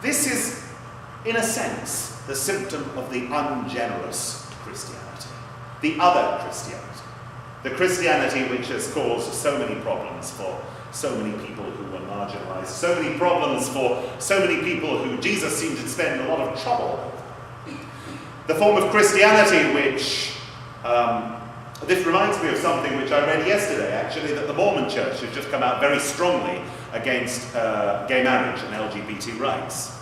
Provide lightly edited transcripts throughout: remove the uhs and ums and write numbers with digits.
This is, in a sense, the symptom of the ungenerous Christianity, the other Christianity, the Christianity which has caused so many problems for so many people who were marginalized, so many problems for so many people who Jesus seemed to spend a lot of trouble with. The form of Christianity which, this reminds me of something which I read yesterday, actually, that the Mormon Church has just come out very strongly against gay marriage and LGBT rights.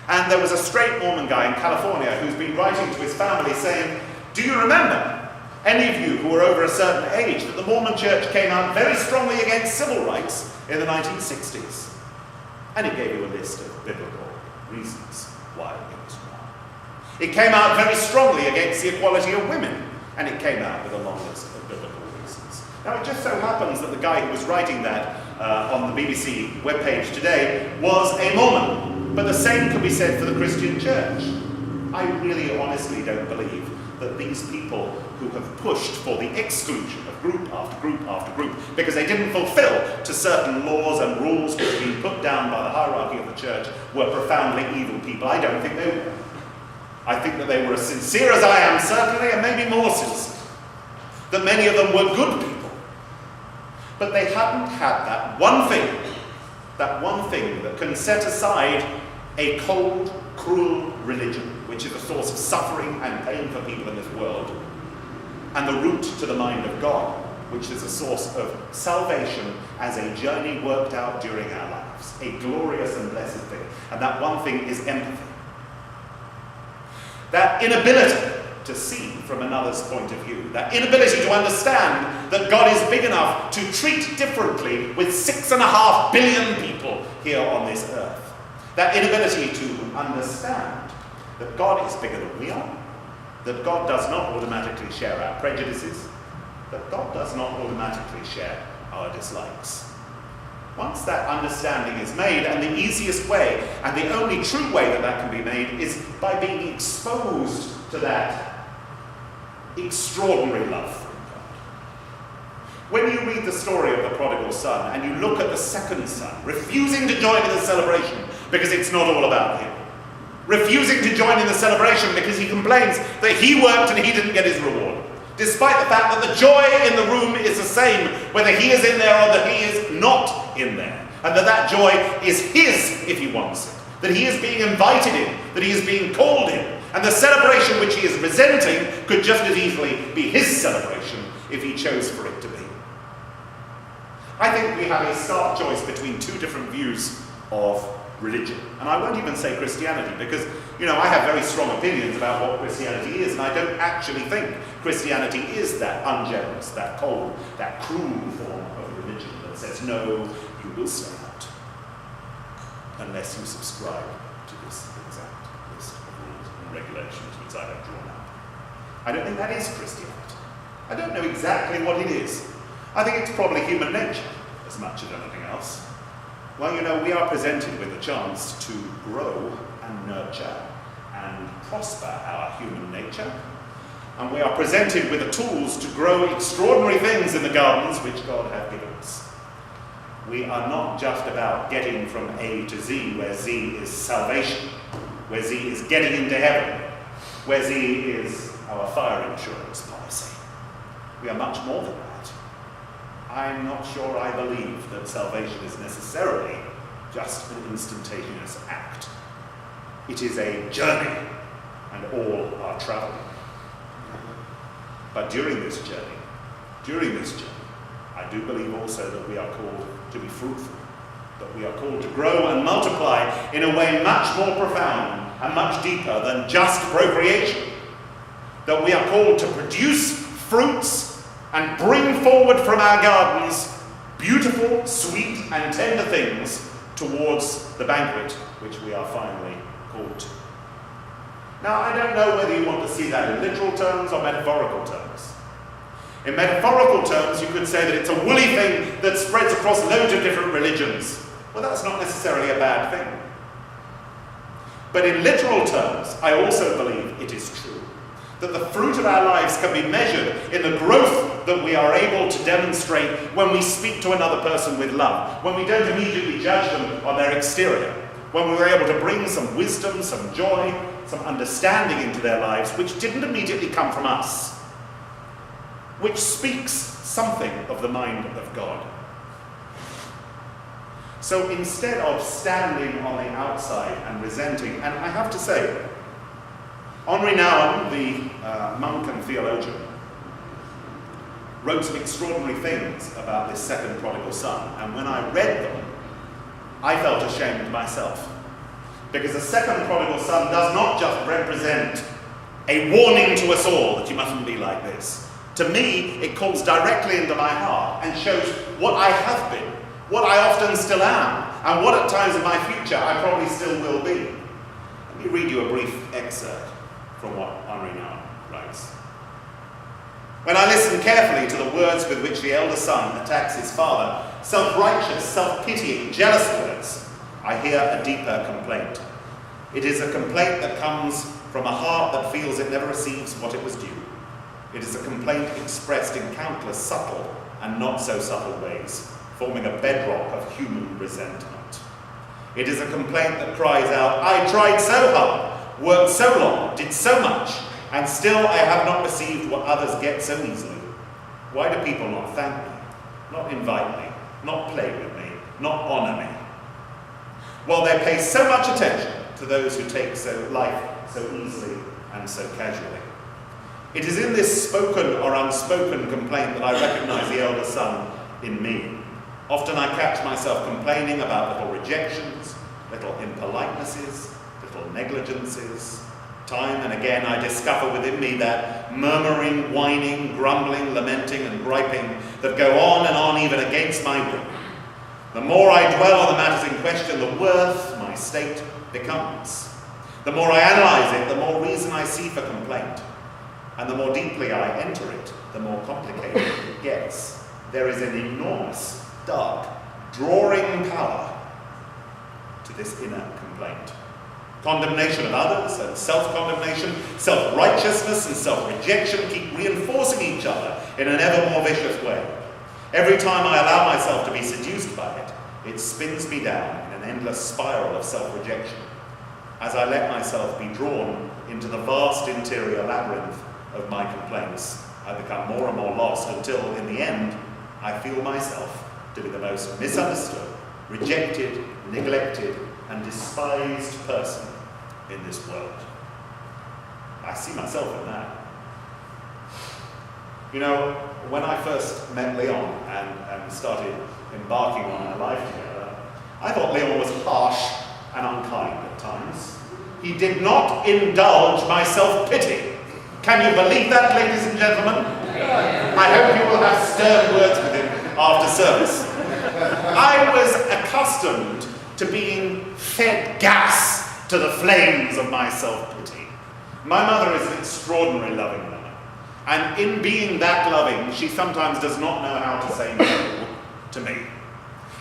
And there was a straight Mormon guy in California who's been writing to his family saying, do you remember, any of you who are over a certain age, that the Mormon Church came out very strongly against civil rights in the 1960s? And he gave you a list of biblical reasons why it was wrong. It came out very strongly against the equality of women, and it came out with a long list of biblical reasons. Now, it just so happens that the guy who was writing that on the BBC webpage today was a Mormon. But the same can be said for the Christian church. I really honestly don't believe that these people who have pushed for the exclusion of group after group after group because they didn't fulfill to certain laws and rules which have been put down by the hierarchy of the church were profoundly evil people. I don't think they were. I think that they were as sincere as I am, certainly, and maybe more sincere. That many of them were good people. But they hadn't had that one thing that can set aside a cold, cruel religion, which is a source of suffering and pain for people in this world, and the route to the mind of God, which is a source of salvation as a journey worked out during our lives, a glorious and blessed thing. And that one thing is empathy. That inability to see from another's point of view, that inability to understand that God is big enough to treat differently with 6.5 billion people here on this earth. That inability to understand that God is bigger than we are, that God does not automatically share our prejudices, that God does not automatically share our dislikes. Once that understanding is made, and the easiest way, and the only true way that that can be made, is by being exposed to that extraordinary love from God. When you read the story of the prodigal son, and you look at the second son, refusing to join in the celebration because it's not all about him, refusing to join in the celebration because he complains that he worked and he didn't get his reward, despite the fact that the joy in the room is the same whether he is in there or that he is not in there, and that joy is his if he wants it, that he is being invited in, that he is being called in, and the celebration which he is resenting could just as easily be his celebration if he chose for it to be. I think we have a stark choice between two different views of religion. And I won't even say Christianity because, I have very strong opinions about what Christianity is, and I don't actually think Christianity is that ungenerous, that cold, that cruel form of religion that says, no, you will stay out unless you subscribe to this exact list of rules and regulations which I have drawn up. I don't think that is Christianity. I don't know exactly what it is. I think it's probably human nature as much as anything else. Well, we are presented with a chance to grow and nurture and prosper our human nature. And we are presented with the tools to grow extraordinary things in the gardens which God has given us. We are not just about getting from A to Z, where Z is salvation, where Z is getting into heaven, where Z is our fire insurance policy. We are much more than that. I'm not sure I believe that salvation is necessarily just an instantaneous act. It is a journey, and all are traveling. But during this journey, I do believe also that we are called to be fruitful, that we are called to grow and multiply in a way much more profound and much deeper than just procreation, that we are called to produce fruits and bring forward from our gardens beautiful, sweet, and tender things towards the banquet which we are finally called to. Now, I don't know whether you want to see that in literal terms or metaphorical terms. In metaphorical terms, you could say that it's a woolly thing that spreads across loads of different religions. Well, that's not necessarily a bad thing. But in literal terms, I also believe it is true that the fruit of our lives can be measured in the growth that we are able to demonstrate when we speak to another person with love, when we don't immediately judge them on their exterior, when we were able to bring some wisdom, some joy, some understanding into their lives, which didn't immediately come from us, which speaks something of the mind of God. So instead of standing on the outside and resenting, and I have to say, Henri Nouwen, the monk and theologian, wrote some extraordinary things about this second prodigal son, and when I read them, I felt ashamed myself. Because the second prodigal son does not just represent a warning to us all that you mustn't be like this. To me, it calls directly into my heart and shows what I have been, what I often still am, and what at times in my future I probably still will be. Let me read you a brief excerpt from what Henri Nouwen writes. When I listen carefully to the words with which the elder son attacks his father, self-righteous, self-pitying, jealous words, I hear a deeper complaint. It is a complaint that comes from a heart that feels it never receives what it was due. It is a complaint expressed in countless subtle and not so subtle ways, forming a bedrock of human resentment. It is a complaint that cries out, I tried so hard, worked so long, did so much, and still I have not received what others get so easily. Why do people not thank me, not invite me, not play with me, not honour me? While they pay so much attention to those who take life so easily and so casually. It is in this spoken or unspoken complaint that I recognise the elder son in me. Often I catch myself complaining about little rejections, little impolitenesses, little negligences. Time and again I discover within me that murmuring, whining, grumbling, lamenting and griping that go on and on even against my will. The more I dwell on the matters in question, the worse my state becomes. The more I analyse it, the more reason I see for complaint. And the more deeply I enter it, the more complicated it gets. There is an enormous, dark, drawing power to this inner complaint. Condemnation of others and self-condemnation, self-righteousness and self-rejection keep reinforcing each other in an ever more vicious way. Every time I allow myself to be seduced by it, it spins me down in an endless spiral of self-rejection. As I let myself be drawn into the vast interior labyrinth of my complaints, I become more and more lost until, in the end, I feel myself to be the most misunderstood, rejected, neglected, and despised person in this world. I see myself in that. You know, when I first met Leon and started embarking on our life together, I thought Leon was harsh and unkind at times. He did not indulge my self-pity. Can you believe that, ladies and gentlemen? I hope you will have stern words with him after service. I was accustomed to being fed gas to the flames of my self-pity. My mother is an extraordinarily loving woman. And in being that loving, she sometimes does not know how to say no to me.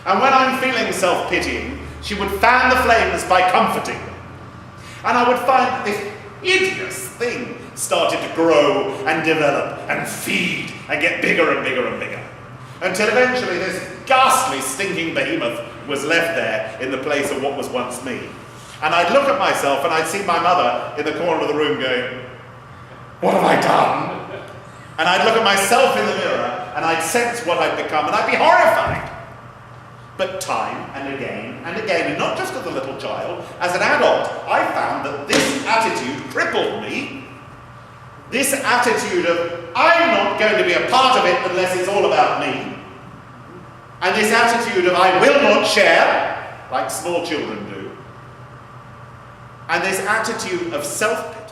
And when I'm feeling self-pitying, she would fan the flames by comforting me. And I would find that this hideous thing started to grow and develop and feed and get bigger and bigger and bigger. Until eventually this ghastly, stinking behemoth was left there in the place of what was once me. And I'd look at myself and I'd see my mother in the corner of the room going, what have I done? And I'd look at myself in the mirror and I'd sense what I'd become and I'd be horrified. But time and again, and not just as a little child, as an adult, I found that this attitude crippled me. This attitude of, I'm not going to be a part of it unless it's all about me. And this attitude of, I will not share, like small children do. And this attitude of self-pity